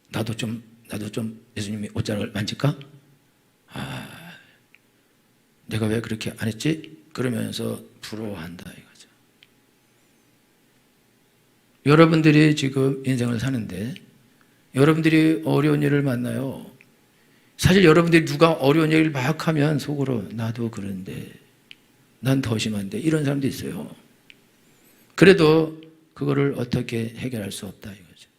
나도 좀 예수님의 옷자락을 만질까? 내가 왜 그렇게 안 했지? 그러면서 부러워한다 이거죠. 여러분들이 지금 인생을 사는데 여러분들이 어려운 일을 만나요. 사실 여러분들이 누가 어려운 얘기를 막 하면 속으로 나도 그런데, 난 더 심한데, 이런 사람도 있어요. 그래도 그거를 어떻게 해결할 수 없다 이거죠.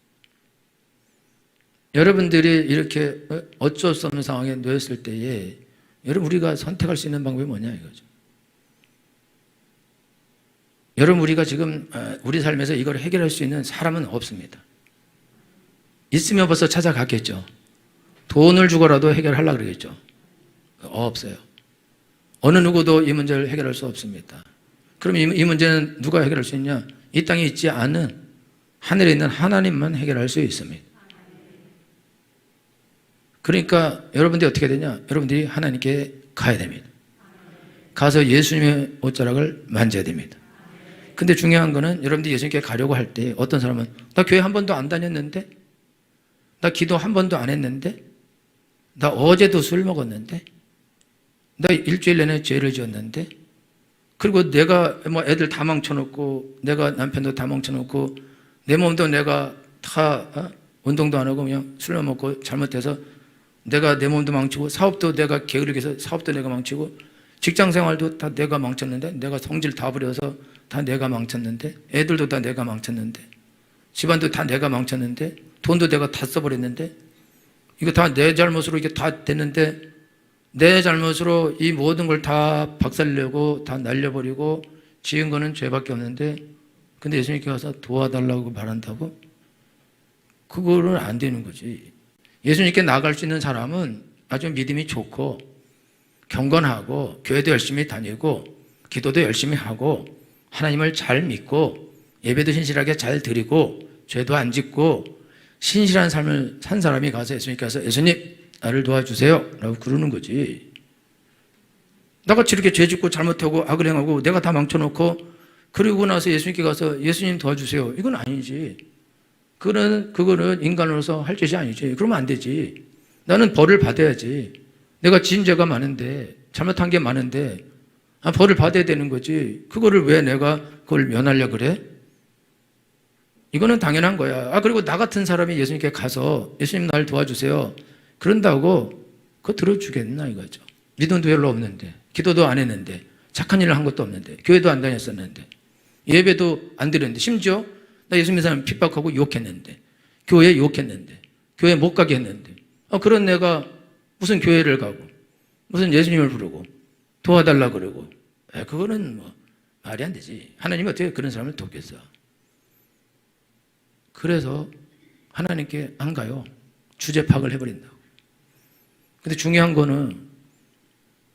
여러분들이 이렇게 어쩔 수 없는 상황에 놓였을 때에 여러분 우리가 선택할 수 있는 방법이 뭐냐 이거죠. 여러분 우리가 지금 우리 삶에서 이걸 해결할 수 있는 사람은 없습니다. 있으면 벌써 찾아갔겠죠. 돈을 주고라도 해결하려고 그러겠죠. 없어요. 어느 누구도 이 문제를 해결할 수 없습니다. 그럼 이 문제는 누가 해결할 수 있냐? 이 땅에 있지 않은 하늘에 있는 하나님만 해결할 수 있습니다. 그러니까 여러분들이 어떻게 되냐? 여러분들이 하나님께 가야 됩니다. 가서 예수님의 옷자락을 만져야 됩니다. 근데 중요한 거는 여러분들이 예수님께 가려고 할 때 어떤 사람은 나 교회 한 번도 안 다녔는데, 나 기도 한 번도 안 했는데, 나 어제도 술 먹었는데, 나 일주일 내내 죄를 지었는데, 그리고 내가 뭐 애들 다 망쳐놓고, 내가 남편도 다 망쳐놓고, 내 몸도 내가 다 운동도 안 하고 그냥 술만 먹고 잘못해서 내가 내 몸도 망치고, 사업도 내가 게으르게 해서 사업도 내가 망치고, 직장 생활도 다 내가 망쳤는데, 내가 성질 다 부려서 다 내가 망쳤는데, 애들도 다 내가 망쳤는데, 집안도 다 내가 망쳤는데, 돈도 내가 다 써버렸는데, 이거 다 내 잘못으로 이게 다 됐는데 내 잘못으로 이 모든 걸 다 박살내고 다 날려버리고 지은 거는 죄밖에 없는데 근데 예수님께 가서 도와달라고 말한다고? 그거는 안 되는 거지. 예수님께 나아갈 수 있는 사람은 아주 믿음이 좋고 경건하고 교회도 열심히 다니고 기도도 열심히 하고 하나님을 잘 믿고 예배도 신실하게 잘 드리고 죄도 안 짓고 신실한 삶을 산 사람이 가서 예수님께 가서 예수님 나를 도와주세요 라고 그러는 거지. 나같이 이렇게 죄 짓고 잘못하고 악을 행하고 내가 다 망쳐놓고 그리고 나서 예수님께 가서 예수님 도와주세요 이건 아니지. 그거는 인간으로서 할 짓이 아니지. 그러면 안 되지. 나는 벌을 받아야지. 내가 지은 죄가 많은데 잘못한 게 많은데 벌을 받아야 되는 거지. 그거를 왜 내가 그걸 면하려고 그래? 이거는 당연한 거야. 그리고 나 같은 사람이 예수님께 가서 예수님 날 도와주세요 그런다고 그거 들어주겠나 이거죠. 믿음도 별로 없는데 기도도 안 했는데 착한 일을 한 것도 없는데 교회도 안 다녔었는데 예배도 안 드렸는데 심지어 나 예수 믿는 사람 핍박하고 욕했는데 교회 욕했는데 교회 못 가게 했는데 그런 내가 무슨 교회를 가고 무슨 예수님을 부르고 도와달라 그러고 그거는 뭐 말이 안 되지. 하나님이 어떻게 그런 사람을 돕겠어. 그래서 하나님께 안 가요. 주제 파악을 해버린다고. 근데 중요한 거는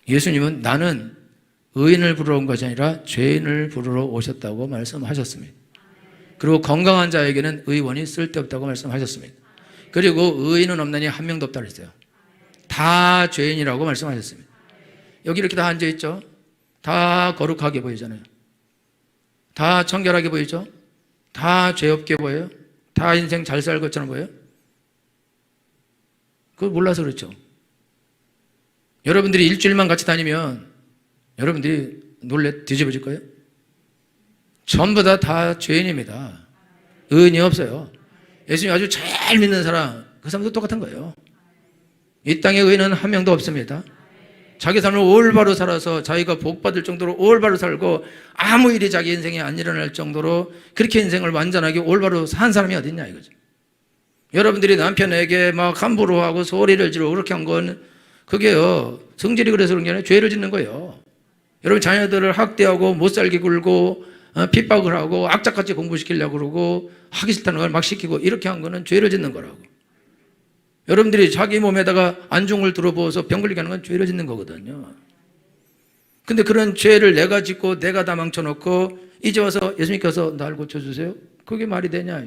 예수님은 나는 의인을 부르러 온 것이 아니라 죄인을 부르러 오셨다고 말씀하셨습니다. 그리고 건강한 자에게는 의원이 쓸데없다고 말씀하셨습니다. 그리고 의인은 없나니 한 명도 없다고 했어요. 다 죄인이라고 말씀하셨습니다. 여기 이렇게 다 앉아있죠? 다 거룩하게 보이잖아요. 다 청결하게 보이죠? 다 죄 없게 보여요? 다 인생 잘 살 것처럼 보여요? 그걸 몰라서 그렇죠. 여러분들이 일주일만 같이 다니면 여러분들이 놀래 뒤집어질 거예요? 전부 다 죄인입니다. 의인이 없어요. 예수님 아주 잘 믿는 사람, 그 사람도 똑같은 거예요. 이 땅에 의인은 한 명도 없습니다. 자기 삶을 올바로 살아서 자기가 복받을 정도로 올바로 살고 아무 일이 자기 인생에 안 일어날 정도로 그렇게 인생을 완전하게 올바로 산 사람이 어딨냐 이거죠. 여러분들이 남편에게 막 함부로 하고 소리를 지르고 그렇게 한 건 그게요 성질이 그래서 그런 게 아니라 죄를 짓는 거예요. 여러분 자녀들을 학대하고 못살게 굴고 핍박을 하고 악착같이 공부시키려고 그러고 하기 싫다는 걸 막 시키고 이렇게 한 거는 죄를 짓는 거라고. 여러분들이 자기 몸에다가 안중을 들어부어서 병 걸리게 하는 건 죄를 짓는 거거든요. 근데 그런 죄를 내가 짓고 내가 다 망쳐놓고 이제 와서 예수님께서 날 고쳐주세요? 그게 말이 되냐?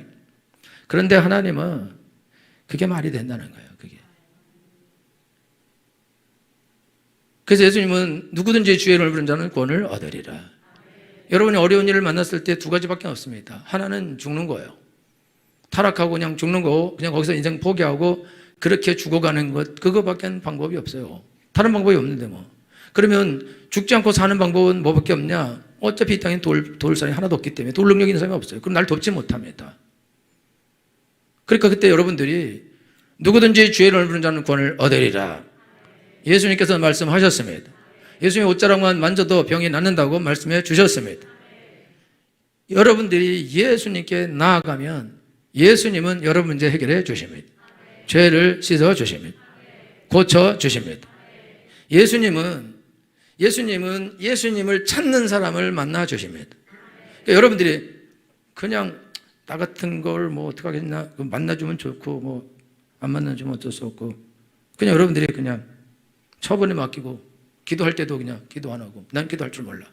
그런데 하나님은 그게 말이 된다는 거예요. 그게. 그래서 예수님은 누구든지 주의 이름을 부르는 자는 구원을 얻으리라. 여러분이 어려운 일을 만났을 때 두 가지밖에 없습니다. 하나는 죽는 거예요. 타락하고 그냥 죽는 거, 그냥 거기서 인생 포기하고 그렇게 죽어가는 것, 그거밖에 방법이 없어요. 다른 방법이 없는데 뭐. 그러면 죽지 않고 사는 방법은 뭐밖에 없냐? 어차피 이 땅에 도울 사람이 하나도 없기 때문에 도울 능력 있는 사람이 없어요. 그럼 날 돕지 못합니다. 그러니까 그때 여러분들이 누구든지 주의 이름을 부르는 자는 구원을 얻으리라. 예수님께서 말씀하셨습니다. 예수님의 옷자락만 만져도 병이 낫는다고 말씀해 주셨습니다. 여러분들이 예수님께 나아가면 예수님은 여러분 문제 해결해 주십니다. 죄를 씻어 주십니다. 고쳐 주십니다. 예수님은 예수님을 찾는 사람을 만나 주십니다. 그러니까 여러분들이 그냥 나 같은 걸 뭐 어떡하겠나 만나주면 좋고 뭐 안 만나주면 어쩔 수 없고 그냥 여러분들이 그냥 처분에 맡기고 기도할 때도 그냥 기도 안 하고 난 기도할 줄 몰라.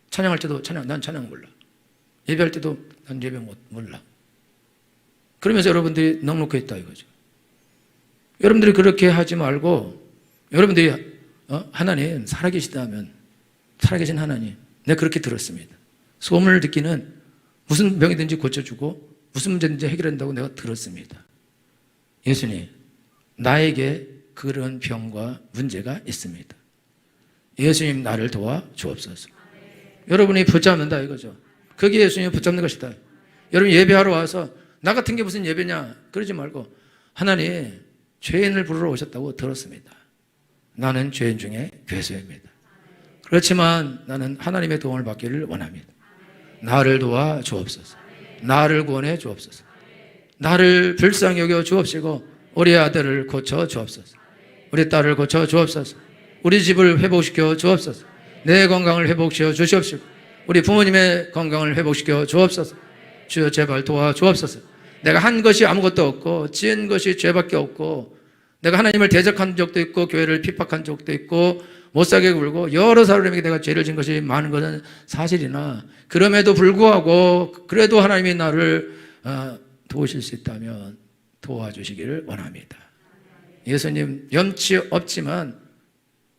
찬양할 때도 난 찬양 몰라. 예배할 때도 난 예배 몰라. 그러면서 여러분들이 넉넉해 있다 이거죠. 여러분들이 그렇게 하지 말고 여러분들이 하나님 살아계시다면 살아계신 하나님 내가 그렇게 들었습니다. 소문을 듣기는 무슨 병이든지 고쳐주고 무슨 문제든지 해결한다고 내가 들었습니다. 예수님 나에게 그런 병과 문제가 있습니다. 예수님 나를 도와 주옵소서. 여러분이 붙잡는다 이거죠. 그게 예수님을 붙잡는 것이다. 여러분 예배하러 와서 나 같은 게 무슨 예배냐 그러지 말고 하나님 죄인을 부르러 오셨다고 들었습니다. 나는 죄인 중에 괴수입니다. 그렇지만 나는 하나님의 도움을 받기를 원합니다. 나를 도와 주옵소서. 나를 구원해 주옵소서. 나를 불쌍히 여겨 주옵시고 우리 아들을 고쳐 주옵소서. 우리 딸을 고쳐 주옵소서. 우리 집을 회복시켜 주옵소서. 내 건강을 회복시켜 주시옵시고 우리 부모님의 건강을 회복시켜 주옵소서. 주여 제발 도와 주옵소서. 내가 한 것이 아무것도 없고 지은 것이 죄밖에 없고 내가 하나님을 대적한 적도 있고 교회를 핍박한 적도 있고 못살게 굴고 여러 사람에게 내가 죄를 진 것이 많은 것은 사실이나 그럼에도 불구하고 그래도 하나님이 나를 도우실 수 있다면 도와주시기를 원합니다. 예수님 염치 없지만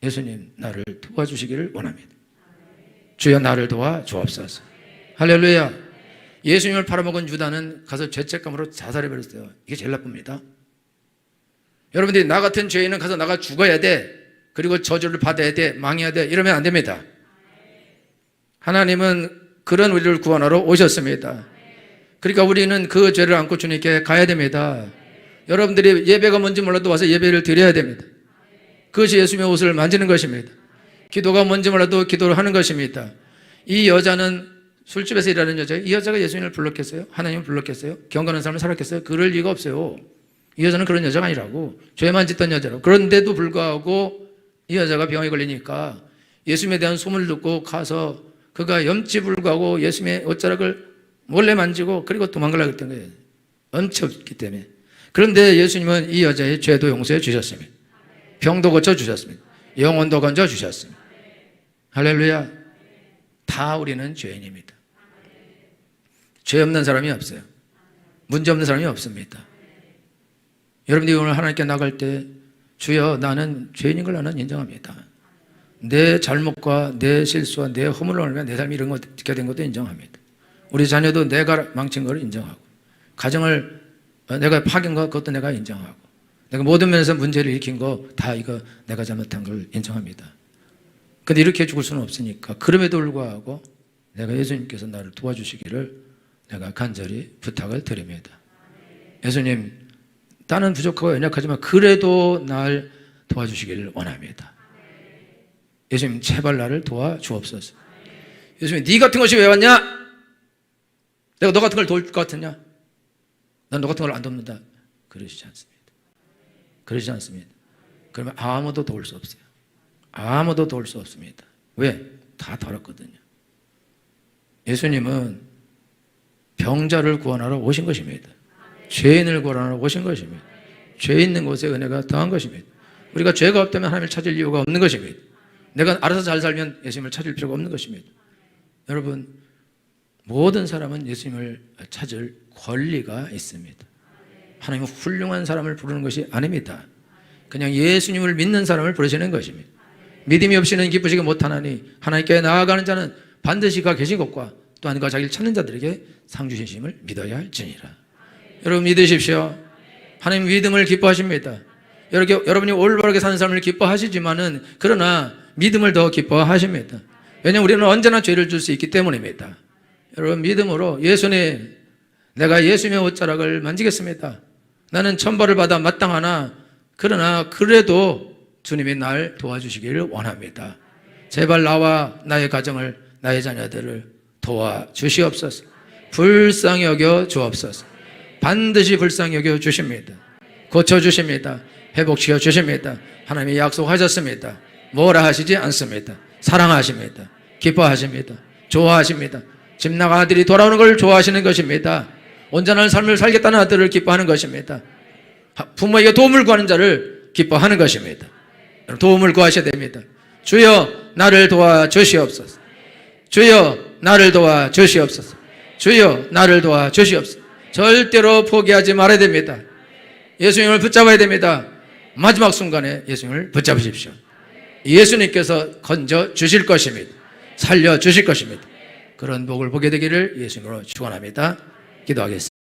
예수님 나를 도와주시기를 원합니다. 주여 나를 도와 주옵소서. 할렐루야. 예수님을 팔아먹은 유다는 가서 죄책감으로 자살해버렸어요. 이게 제일 나쁩니다. 여러분들이 나 같은 죄인은 가서 나가 죽어야 돼. 그리고 저주를 받아야 돼. 망해야 돼. 이러면 안 됩니다. 하나님은 그런 우리를 구원하러 오셨습니다. 그러니까 우리는 그 죄를 안고 주님께 가야 됩니다. 여러분들이 예배가 뭔지 몰라도 와서 예배를 드려야 됩니다. 그것이 예수님의 옷을 만지는 것입니다. 기도가 뭔지 몰라도 기도를 하는 것입니다. 이 여자는 술집에서 일하는 여자예요. 이 여자가 예수님을 불렀겠어요? 하나님을 불렀겠어요? 경건한 삶을 살았겠어요? 그럴 리가 없어요. 이 여자는 그런 여자가 아니라고. 죄만 짓던 여자라고. 그런데도 불구하고 이 여자가 병에 걸리니까 예수님에 대한 소문을 듣고 가서 그가 염치불구하고 예수님의 옷자락을 몰래 만지고 그리고 도망가려고 했던 거예요. 염치 없기 때문에. 그런데 예수님은 이 여자의 죄도 용서해 주셨습니다. 병도 고쳐 주셨습니다. 영혼도 건져 주셨습니다. 할렐루야. 다 우리는 죄인입니다. 죄 없는 사람이 없어요. 문제 없는 사람이 없습니다. 여러분들이 오늘 하나님께 나갈 때 주여 나는 죄인인 걸 나는 인정합니다. 내 잘못과 내 실수와 내 허물로 인해 내 삶이 이런 거 어떻게 된 것도 인정합니다. 우리 자녀도 내가 망친 걸 인정하고 가정을 내가 파괴한 거 그것도 내가 인정하고 내가 모든 면에서 문제를 일으킨 거 다 이거 내가 잘못한 걸 인정합니다. 근데 이렇게 죽을 수는 없으니까 그럼에도 불구하고 내가 예수님께서 나를 도와주시기를 내가 간절히 부탁을 드립니다. 예수님 나는 부족하고 연약하지만 그래도 날 도와주시기를 원합니다. 예수님 제발 나를 도와주옵소서. 예수님 네 같은 것이 왜 왔냐? 내가 너 같은 걸 도울 것 같았냐? 난 너 같은 걸 안 돕는다. 그러시지 않습니다. 그러시지 않습니다. 그러면 아무도 도울 수 없어요. 아무도 도울 수 없습니다. 왜? 다 더럽거든요. 예수님은 병자를 구원하러 오신 것입니다. 죄인을 구원하러 오신 것입니다. 죄 있는 곳에 은혜가 더한 것입니다. 우리가 죄가 없다면 하나님을 찾을 이유가 없는 것입니다. 내가 알아서 잘 살면 예수님을 찾을 필요가 없는 것입니다. 여러분 모든 사람은 예수님을 찾을 권리가 있습니다. 하나님은 훌륭한 사람을 부르는 것이 아닙니다. 그냥 예수님을 믿는 사람을 부르시는 것입니다. 믿음이 없이는 기쁘시게 못하나니 하나님께 나아가는 자는 반드시 가 계신 것과 또한 그 자기를 찾는 자들에게 상 주시심을 믿어야 할지니라. 여러분 믿으십시오. 하나님 믿음을 기뻐하십니다. 여러분이 올바르게 사는 삶을 기뻐하시지만은 그러나 믿음을 더 기뻐하십니다. 왜냐하면 우리는 언제나 죄를 줄 수 있기 때문입니다. 여러분 믿음으로 예수님 내가 예수님의 옷자락을 만지겠습니다. 나는 천벌을 받아 마땅하나 그러나 그래도 주님이 날 도와주시기를 원합니다. 제발 나와 나의 가정을 나의 자녀들을 도와주시옵소서. 불쌍히 여겨 주옵소서. 반드시 불쌍히 여겨 주십니다. 고쳐주십니다. 회복시켜 주십니다. 하나님이 약속하셨습니다. 뭐라 하시지 않습니다. 사랑하십니다. 기뻐하십니다. 좋아하십니다. 집 나간 아들이 돌아오는 걸 좋아하시는 것입니다. 온전한 삶을 살겠다는 아들을 기뻐하는 것입니다. 부모에게 도움을 구하는 자를 기뻐하는 것입니다. 도움을 구하셔야 됩니다. 주여 나를 도와주시옵소서. 주여 나를 도와주시옵소서. 주여 나를 도와주시옵소서. 절대로 포기하지 말아야 됩니다. 예수님을 붙잡아야 됩니다. 마지막 순간에 예수님을 붙잡으십시오. 예수님께서 건져 주실 것입니다. 살려 주실 것입니다. 그런 복을 보게 되기를 예수님으로 축원합니다. 기도하겠습니다.